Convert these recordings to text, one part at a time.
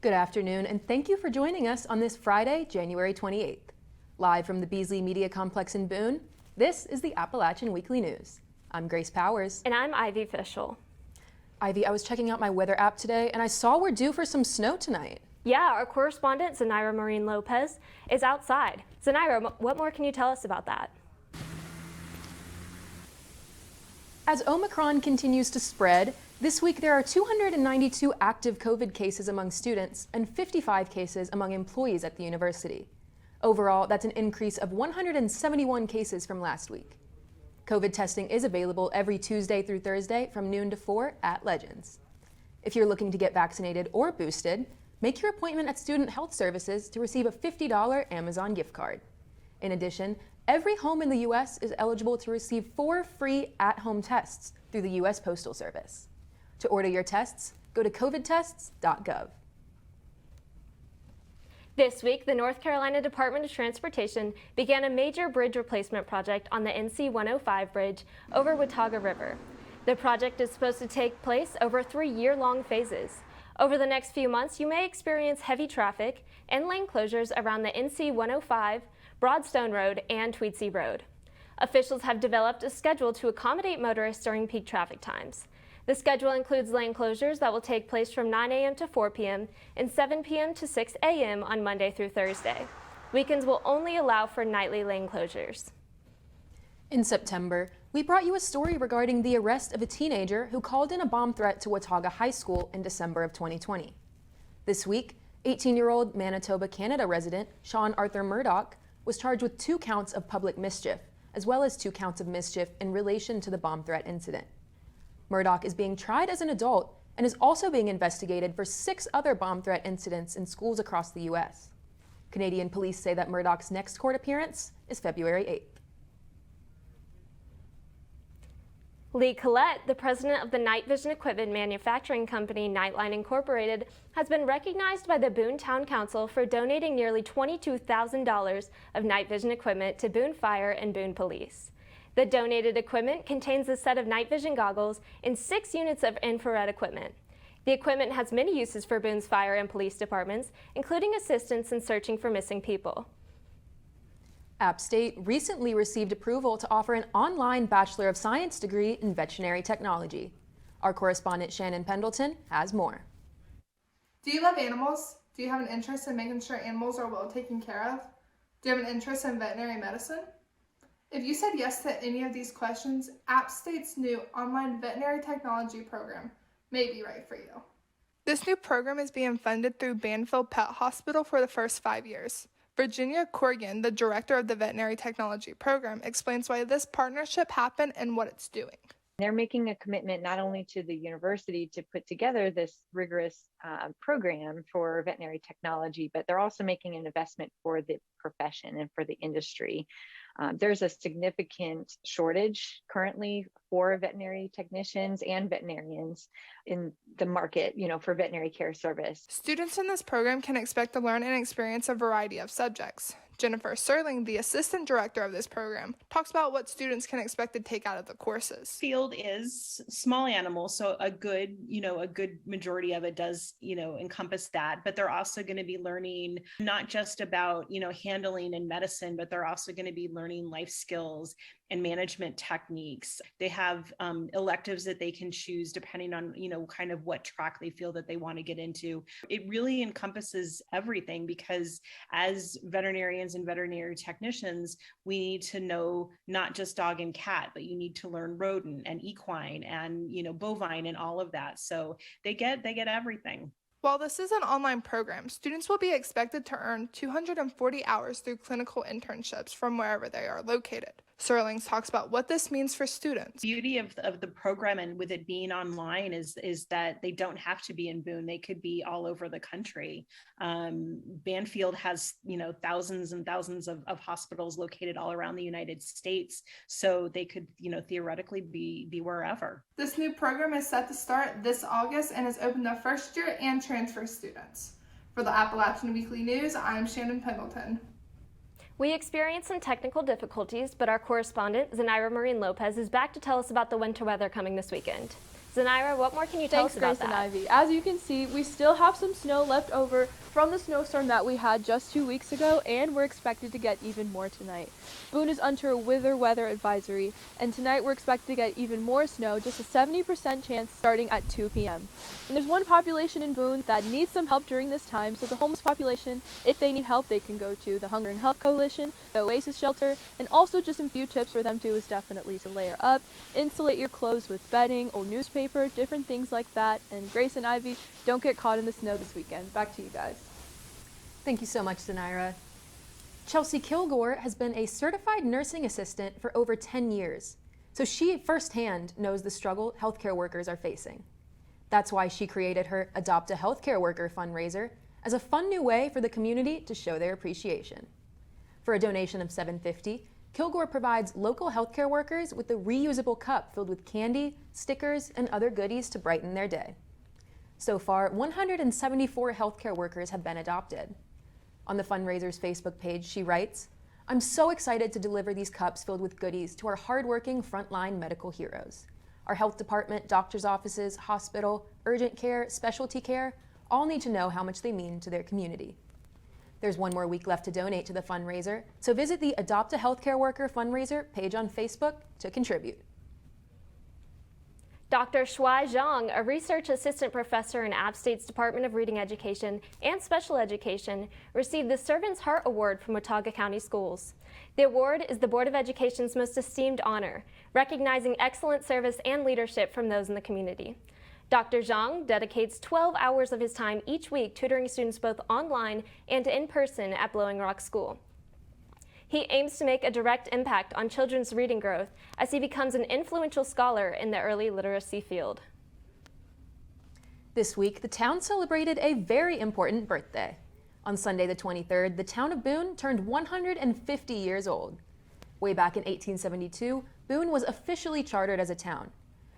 Good afternoon, and thank you for joining us on this Friday, January 28th. Live from the Beasley Media Complex in Boone, this is the Appalachian Weekly News. I'm Grace Powers. And I'm Ivy Fischl. Ivy, I was checking out my weather app today, and I saw we're due for some snow tonight. Yeah, our correspondent, Zenaira Maureen Lopez, is outside. Zenaira, what more can you tell us about that? As Omicron continues to spread, this week there are 292 active COVID cases among students and 55 cases among employees at the university. Overall, that's an increase of 171 cases from last week. COVID testing is available every Tuesday through Thursday from noon to 4 at Legends. If you're looking to get vaccinated or boosted, make your appointment at Student Health Services to receive a $50 Amazon gift card. In addition, every home in the U.S. is eligible to receive 4 free at-home tests through the U.S. Postal Service. To order your tests, go to covidtests.gov. This week, the North Carolina Department of Transportation began a major bridge replacement project on the NC 105 bridge over Watauga River. The project is supposed to take place over 3 year-long phases. Over the next few months, you may experience heavy traffic and lane closures around the NC 105, Broadstone Road, and Tweedsey Road. Officials have developed a schedule to accommodate motorists during peak traffic times. The schedule includes lane closures that will take place from 9 a.m. to 4 p.m. and 7 p.m. to 6 a.m. on Monday through Thursday. Weekends will only allow for nightly lane closures. In September, we brought you a story regarding the arrest of a teenager who called in a bomb threat to Watauga High School in December of 2020. This week, 18-year-old Manitoba, Canada resident Sean Arthur Murdoch was charged with 2 counts of public mischief, as well as 2 counts of mischief in relation to the bomb threat incident. Murdoch is being tried as an adult and is also being investigated for 6 other bomb threat incidents in schools across the U.S. Canadian police say that Murdoch's next court appearance is February 8th. Lee Collette, the president of the night vision equipment manufacturing company Nightline Incorporated, has been recognized by the Boone Town Council for donating nearly $22,000 of night vision equipment to Boone Fire and Boone Police. The donated equipment contains a set of night vision goggles and 6 units of infrared equipment. The equipment has many uses for Boone's fire and police departments, including assistance in searching for missing people. App State recently received approval to offer an online Bachelor of Science degree in veterinary technology. Our correspondent Shannon Pendleton has more. Do you love animals? Do you have an interest in making sure animals are well taken care of? Do you have an interest in veterinary medicine? If you said yes to any of these questions, App State's new online veterinary technology program may be right for you. This new program is being funded through Banfield Pet Hospital for the first 5 years. Virginia Corrigan, the director of the veterinary technology program, explains why this partnership happened and what it's doing. They're making a commitment not only to the university to put together this rigorous program for veterinary technology, but they're also making an investment for the profession and for the industry. There's a significant shortage currently for veterinary technicians and veterinarians in the market, for veterinary care service. Students in this program can expect to learn and experience a variety of subjects. Jennifer Serling, the assistant director of this program, talks about what students can expect to take out of the courses. Field is small animals, so a good majority of it does, encompass that, but they're also going to be learning not just about, handling and medicine, but they're also going to be learning life skills and management techniques. They have electives that they can choose depending on, kind of what track they feel that they want to get into. It really encompasses everything because as veterinarians and veterinary technicians, we need to know not just dog and cat, but you need to learn rodent and equine and, bovine and all of that. So they get everything. While this is an online program, students will be expected to earn 240 hours through clinical internships from wherever they are located. Serlings talks about what this means for students. The beauty of the program and with it being online is that they don't have to be in Boone. They could be all over the country. Banfield has, thousands and thousands of hospitals located all around the United States. So they could, theoretically be wherever. This new program is set to start this August and is open to first year and transfer students. For the Appalachian Weekly News, I'm Shannon Pendleton. We experienced some technical difficulties, but our correspondent, Zenaira Maureen Lopez, is back to tell us about the winter weather coming this weekend. Zanira, what more can you tell us about Grace that? and Ivy. As you can see, we still have some snow left over from the snowstorm that we had just 2 weeks ago, and we're expected to get even more tonight. Boone is under a weather advisory, and tonight we're expected to get even more snow, just a 70% chance starting at 2 p.m. And there's one population in Boone that needs some help during this time, so the homeless population, if they need help, they can go to the Hunger and Health Coalition, the Oasis Shelter, and also just a few tips for them too is definitely to layer up, insulate your clothes with bedding, old newspaper, different things like that. And Grace and Ivy, don't get caught in the snow this weekend. Back to you guys. Thank you so much, Zanira. Chelsea Kilgore has been a certified nursing assistant for over 10 years, so she firsthand knows the struggle healthcare workers are facing. That's why she created her Adopt a Healthcare Worker fundraiser as a fun new way for the community to show their appreciation. For a donation of $7.50, Kilgore provides local healthcare workers with a reusable cup filled with candy, stickers, and other goodies to brighten their day. So far, 174 healthcare workers have been adopted. On the fundraiser's Facebook page, she writes, "I'm so excited to deliver these cups filled with goodies to our hardworking frontline medical heroes. Our health department, doctor's offices, hospital, urgent care, specialty care, all need to know how much they mean to their community." There's one more week left to donate to the fundraiser, so visit the Adopt a Healthcare Worker fundraiser page on Facebook to contribute. Dr. Shuai Zhang, a research assistant professor in App State's Department of Reading Education and Special Education, received the Servant's Heart Award from Watauga County Schools. The award is the Board of Education's most esteemed honor, recognizing excellent service and leadership from those in the community. Dr. Zhang dedicates 12 hours of his time each week tutoring students both online and in person at Blowing Rock School. He aims to make a direct impact on children's reading growth as he becomes an influential scholar in the early literacy field. This week, the town celebrated a very important birthday. On Sunday the 23rd, the town of Boone turned 150 years old. Way back in 1872, Boone was officially chartered as a town.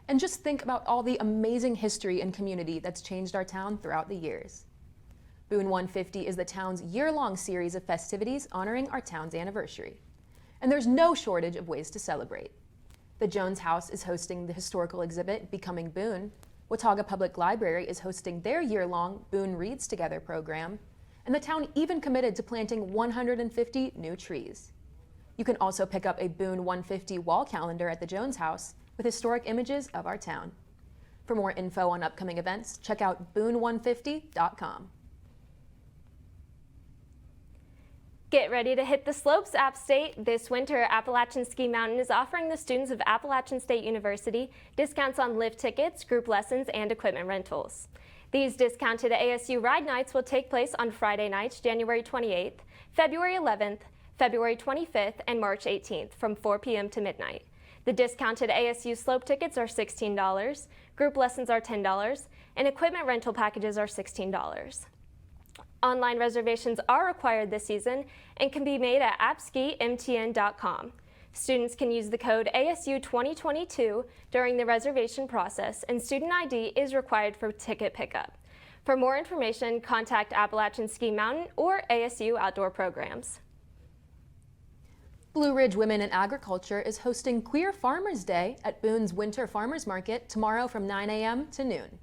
And just think about all the amazing history and community that's changed our town throughout the years. Boone 150 is the town's year-long series of festivities honoring our town's anniversary. And there's no shortage of ways to celebrate. The Jones House is hosting the historical exhibit Becoming Boone. Watauga Public Library is hosting their year-long Boone Reads Together program. And the town even committed to planting 150 new trees. You can also pick up a Boone 150 wall calendar at the Jones House with historic images of our town. For more info on upcoming events, check out boone150.com. Get ready to hit the slopes, App State. This winter, Appalachian Ski Mountain is offering the students of Appalachian State University discounts on lift tickets, group lessons, and equipment rentals. These discounted ASU ride nights will take place on Friday nights, January 28th, February 11th, February 25th, and March 18th from 4 p.m. to midnight. The discounted ASU slope tickets are $16, group lessons are $10, and equipment rental packages are $16. Online reservations are required this season and can be made at appskimtn.com. Students can use the code ASU 2022 during the reservation process, and student ID is required for ticket pickup. For more information, contact Appalachian Ski Mountain or ASU Outdoor Programs. Blue Ridge Women in Agriculture is hosting Queer Farmers Day at Boone's Winter Farmers Market tomorrow from 9 a.m. to noon.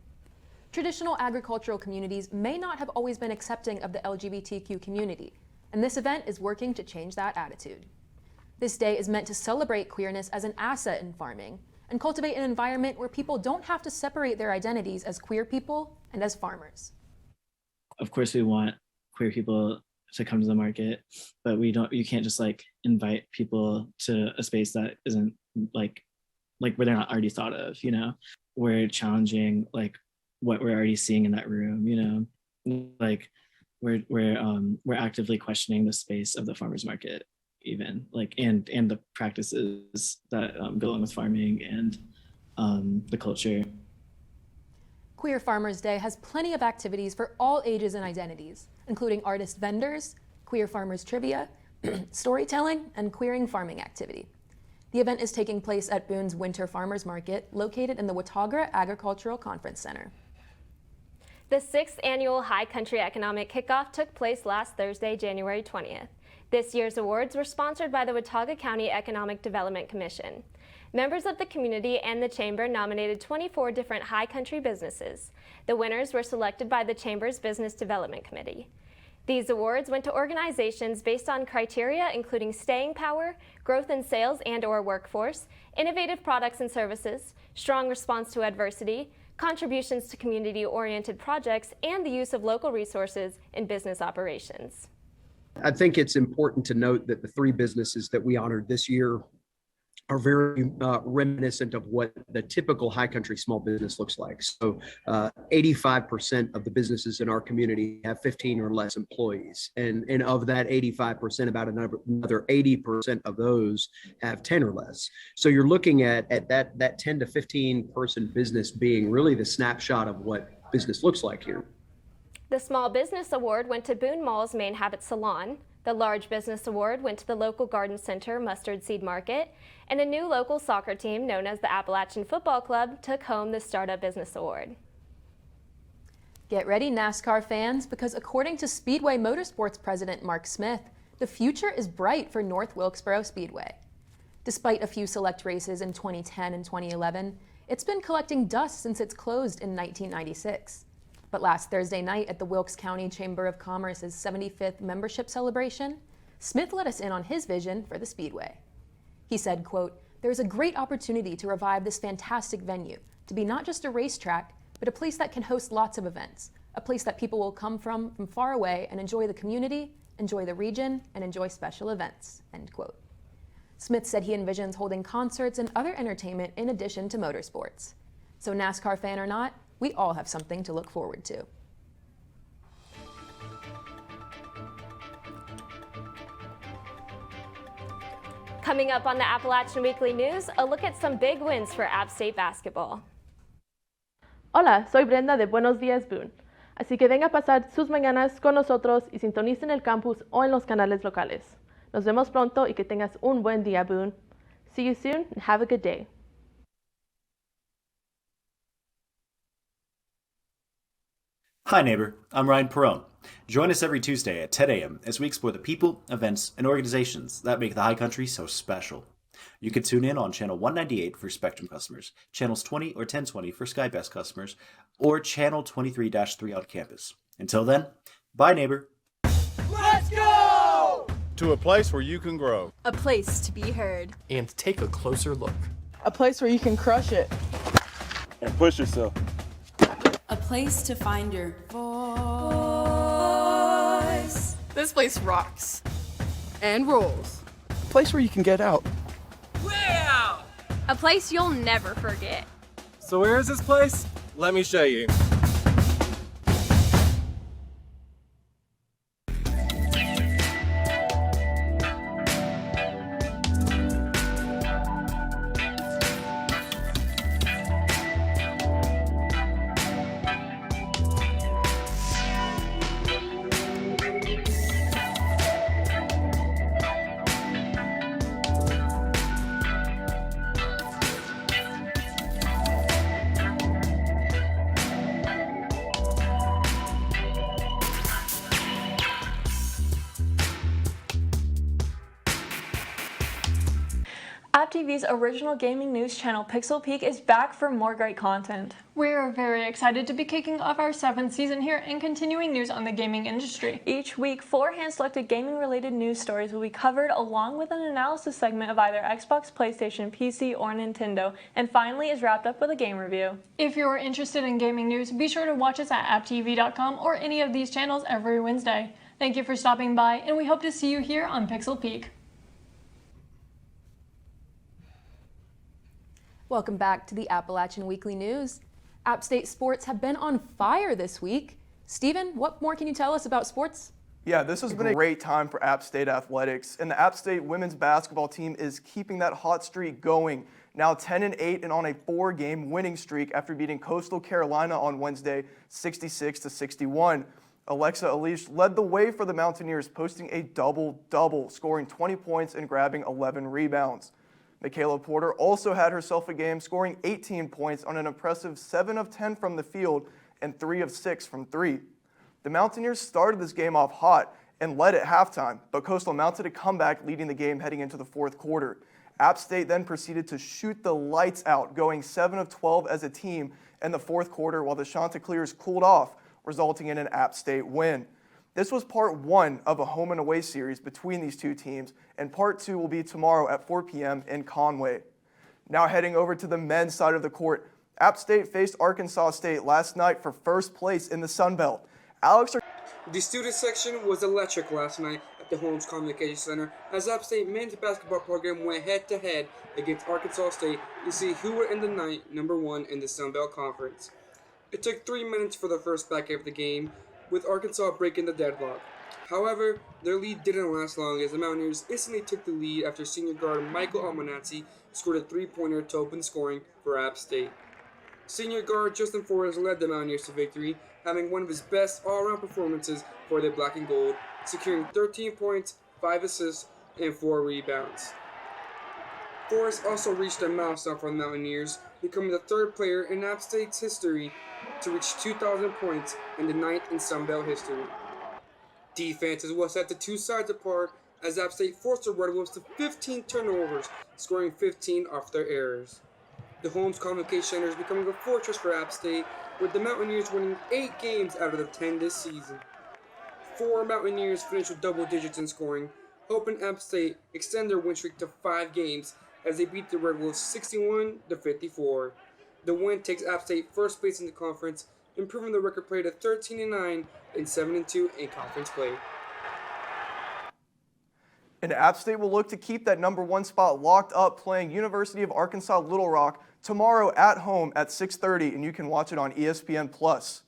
Traditional agricultural communities may not have always been accepting of the LGBTQ community, and this event is working to change that attitude. This day is meant to celebrate queerness as an asset in farming and cultivate an environment where people don't have to separate their identities as queer people and as farmers. Of course, we want queer people to come to the market, but you can't just invite people to a space that isn't like where they're not already thought of, We're challenging what we're already seeing in that room, we're actively questioning the space of the farmers market, even and the practices that go along with farming and the culture. Queer Farmers Day has plenty of activities for all ages and identities, including artist vendors, queer farmers trivia, storytelling, and queering farming activity. The event is taking place at Boone's Winter Farmers Market, located in the Watauga Agricultural Conference Center. The 6th annual High Country Economic Kickoff took place last Thursday, January 20th. This year's awards were sponsored by the Watauga County Economic Development Commission. Members of the community and the Chamber nominated 24 different high country businesses. The winners were selected by the Chamber's Business Development Committee. These awards went to organizations based on criteria including staying power, growth in sales and/or workforce, innovative products and services, strong response to adversity, contributions to community-oriented projects, and the use of local resources in business operations. I think it's important to note that the three businesses that we honored this year are very reminiscent of what the typical high country small business looks like. So 85% of the businesses in our community have 15 or less employees. And of that 85%, about another 80% of those have 10 or less. So you're looking at that 10 to 15 person business being really the snapshot of what business looks like here. The Small Business Award went to Boone Mall's Main Habit Salon. The Large Business Award went to the local garden center Mustard Seed Market, and a new local soccer team known as the Appalachian Football Club took home the Startup Business Award. Get ready, NASCAR fans, because according to Speedway Motorsports President Mark Smith, the future is bright for North Wilkesboro Speedway. Despite a few select races in 2010 and 2011, it's been collecting dust since it's closed in 1996. But last Thursday night at the Wilkes County Chamber of Commerce's 75th membership celebration, Smith let us in on his vision for the Speedway. He said, quote, "There's a great opportunity to revive this fantastic venue, to be not just a racetrack, but a place that can host lots of events, a place that people will come from far away and enjoy the community, enjoy the region, and enjoy special events," end quote. Smith said he envisions holding concerts and other entertainment in addition to motorsports. So NASCAR fan or not, we all have something to look forward to. Coming up on the Appalachian Weekly News, a look at some big wins for App State basketball. Hola, soy Brenda de Buenos Días Boone. Así que venga a pasar sus mañanas con nosotros y sintonicen el campus o en los canales locales. Nos vemos pronto y que tengas un buen día, Boone. See you soon and have a good day. Hi neighbor, I'm Ryan Perone. Join us every Tuesday at 10 a.m. as we explore the people, events, and organizations that make the High Country so special. You can tune in on Channel 198 for Spectrum customers, Channels 20 or 1020 for SkyBest customers, or Channel 23-3 on campus. Until then, bye neighbor. Let's go! To a place where you can grow. A place to be heard. And take a closer look. A place where you can crush it. And push yourself. A place to find your voice. This place rocks. And rolls. A place where you can get out. Way out! A place you'll never forget. So where is this place? Let me show you. AppTV's original gaming news channel Pixel Peak is back for more great content. We're very excited to be kicking off our 7th season here and continuing news on the gaming industry. Each week, 4 hand-selected gaming-related news stories will be covered along with an analysis segment of either Xbox, PlayStation, PC, or Nintendo, and finally is wrapped up with a game review. If you're interested in gaming news, be sure to watch us at apptv.com or any of these channels every Wednesday. Thank you for stopping by, and we hope to see you here on Pixel Peak. Welcome back to the Appalachian Weekly News. App State sports have been on fire this week. Stephen, what more can you tell us about sports? Yeah, this has been a great time for App State athletics, and the App State women's basketball team is keeping that hot streak going. Now 10-8 and on a 4-game winning streak after beating Coastal Carolina on Wednesday, 66-61. Alexa Alish led the way for the Mountaineers, posting a double-double, scoring 20 points and grabbing 11 rebounds. Michaela Porter also had herself a game, scoring 18 points on an impressive 7 of 10 from the field and 3 of 6 from 3. The Mountaineers started this game off hot and led at halftime, but Coastal mounted a comeback, leading the game heading into the fourth quarter. App State then proceeded to shoot the lights out, going 7 of 12 as a team in the fourth quarter while the Chanticleers cooled off, resulting in an App State win. This was part 1 of a home and away series between these two teams, and part 2 will be tomorrow at 4 p.m. in Conway. Now heading over to the men's side of the court, App State faced Arkansas State last night for first place in the Sun Belt. The student section was electric last night at the Holmes Communication Center as App State men's basketball program went head-to-head against Arkansas State to see who would end the night number 1 in the Sun Belt Conference. It took 3 minutes for the first back of the game, with Arkansas breaking the deadlock. However, their lead didn't last long as the Mountaineers instantly took the lead after senior guard Michael Almanazzi scored a three-pointer to open scoring for App State. Senior guard Justin Forrest led the Mountaineers to victory, having one of his best all-around performances for the black and gold, securing 13 points, 5 assists, and 4 rebounds. Forrest also reached a milestone for the Mountaineers, becoming the 3rd player in App State's history to reach 2,000 points and the 9th in Sun Belt history. Defenses will set the two sides apart as App State forced the Red Wolves to 15 turnovers, scoring 15 off their errors. The Holmes Communication Center is becoming a fortress for App State, with the Mountaineers winning 8 games out of the 10 this season. 4 Mountaineers finished with double digits in scoring, helping App State extend their win streak to 5 games as they beat the Red Wolves 61-54. The win takes App State first place in the conference, improving the record play to 13-9 and 7-2 in conference play. And App State will look to keep that number 1 spot locked up, playing University of Arkansas Little Rock tomorrow at home at 6:30, and you can watch it on ESPN+.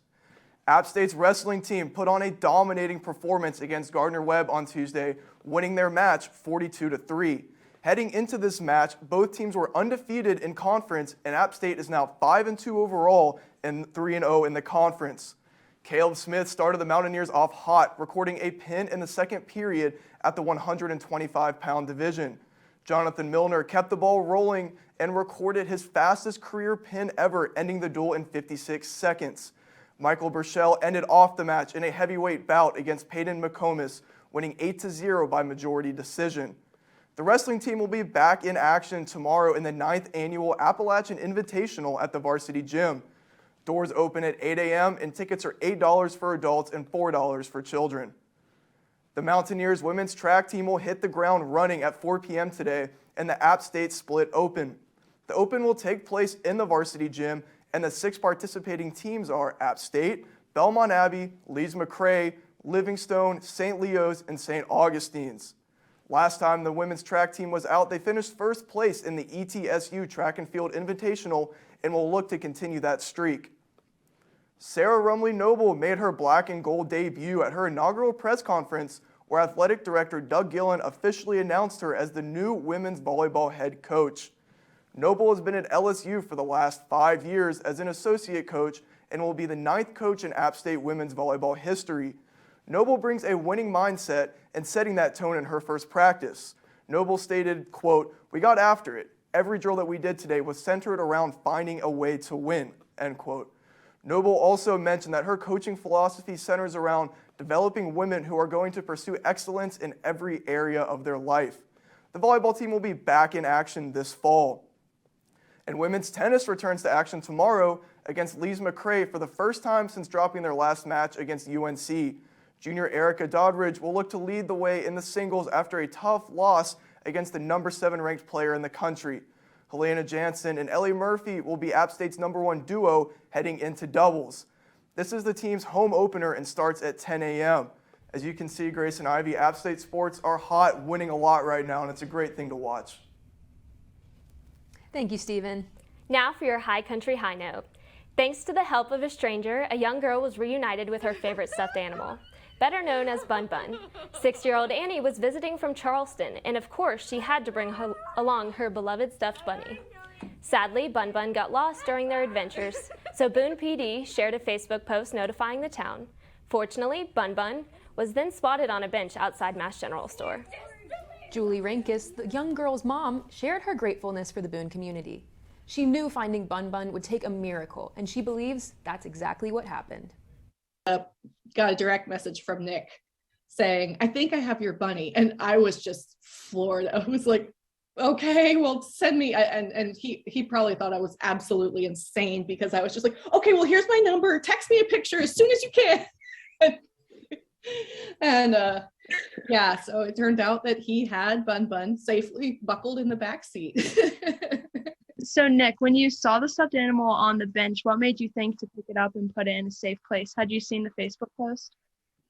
App State's wrestling team put on a dominating performance against Gardner-Webb on Tuesday, winning their match 42-3. Heading into this match, both teams were undefeated in conference, and App State is now 5-2 overall and 3-0 in the conference. Caleb Smith started the Mountaineers off hot, recording a pin in the second period at the 125-pound division. Jonathan Milner kept the ball rolling and recorded his fastest career pin ever, ending the duel in 56 seconds. Michael Burchell ended off the match in a heavyweight bout against Peyton McComas, winning 8-0 by majority decision. The wrestling team will be back in action tomorrow in the 9th annual Appalachian Invitational at the Varsity Gym. Doors open at 8 a.m. and tickets are $8 for adults and $4 for children. The Mountaineers women's track team will hit the ground running at 4 p.m. today and the App State Split Open. The Open will take place in the Varsity Gym, and the 6 participating teams are App State, Belmont Abbey, Lees-McRae, Livingstone, St. Leo's, and St. Augustine's. Last time the women's track team was out, they finished first place in the ETSU Track and Field Invitational and will look to continue that streak. Sarah Rumley Noble made her black and gold debut at her inaugural press conference, where athletic director Doug Gillen officially announced her as the new women's volleyball head coach. Noble has been at LSU for the last 5 years as an associate coach and will be the 9th coach in App State women's volleyball history. Noble brings a winning mindset and setting that tone in her first practice. Noble stated, quote, "We got after it. Every drill that we did today was centered around finding a way to win," end quote. Noble also mentioned that her coaching philosophy centers around developing women who are going to pursue excellence in every area of their life. The volleyball team will be back in action this fall. And women's tennis returns to action tomorrow against Lees-McRae for the first time since dropping their last match against UNC. Junior Erica Doddridge will look to lead the way in the singles after a tough loss against the number 7 ranked player in the country. Helena Jansen and Ellie Murphy will be App State's number 1 duo heading into doubles. This is the team's home opener and starts at 10 a.m. As you can see, Grace and Ivy, App State sports are hot, winning a lot right now, and it's a great thing to watch. Thank you, Stephen. Now for your high country high note. Thanks to the help of a stranger, a young girl was reunited with her favorite stuffed animal, better known as Bun Bun. 6-year-old Annie was visiting from Charleston, and of course she had to bring along her beloved stuffed bunny. Sadly, Bun Bun got lost during their adventures, so Boone PD shared a Facebook post notifying the town. Fortunately, Bun Bun was then spotted on a bench outside Mass General Store. Julie Rinkus, the young girl's mom, shared her gratefulness for the Boone community. She knew finding Bun Bun would take a miracle, and she believes that's exactly what happened. Got a direct message from Nick saying, "I think I have your bunny." And I was just floored. I was like, okay, well, send me. And he probably thought I was absolutely insane because I was just like, okay, well, here's my number. Text me a picture as soon as you can. And yeah, so it turned out that he had Bun safely buckled in the back seat. So Nick, when you saw the stuffed animal on the bench, what made you think to pick it up and put it in a safe place? Had you seen the Facebook post?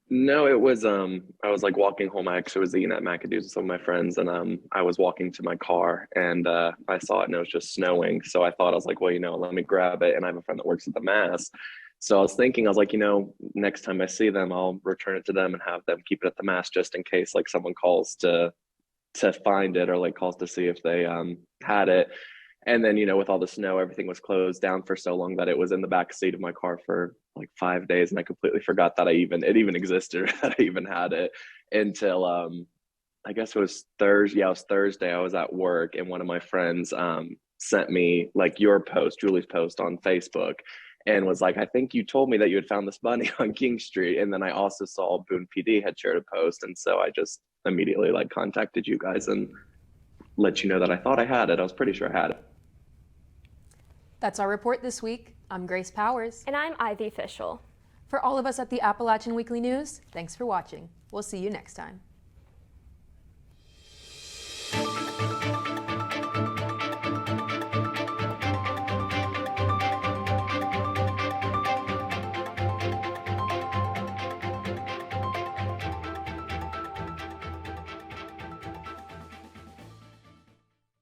No, it was I was like walking home. I actually was eating at McAdoo's with some of my friends, and I was walking to my car, and I saw it, and it was just snowing. So I thought, I was like, well, let me grab it. And I have a friend that works at the Mass. So I was thinking, I was like, next time I see them, I'll return it to them and have them keep it at the Mass just in case like someone calls to find it or like calls to see if they had it. And then, with all the snow, everything was closed down for so long that it was in the back seat of my car for like 5 days. And I completely forgot that it even existed, that I even had it until I guess it was Thursday. Yeah, it was Thursday. I was at work and one of my friends sent me like your post, Julie's post on Facebook, and was like, I think you told me that you had found this bunny on King Street. And then I also saw Boone PD had shared a post. And so I just immediately like contacted you guys and let you know that I thought I had it. I was pretty sure I had it. That's our report this week. I'm Grace Powers. And I'm Ivy Fischl. For all of us at the Appalachian Weekly News, thanks for watching. We'll see you next time.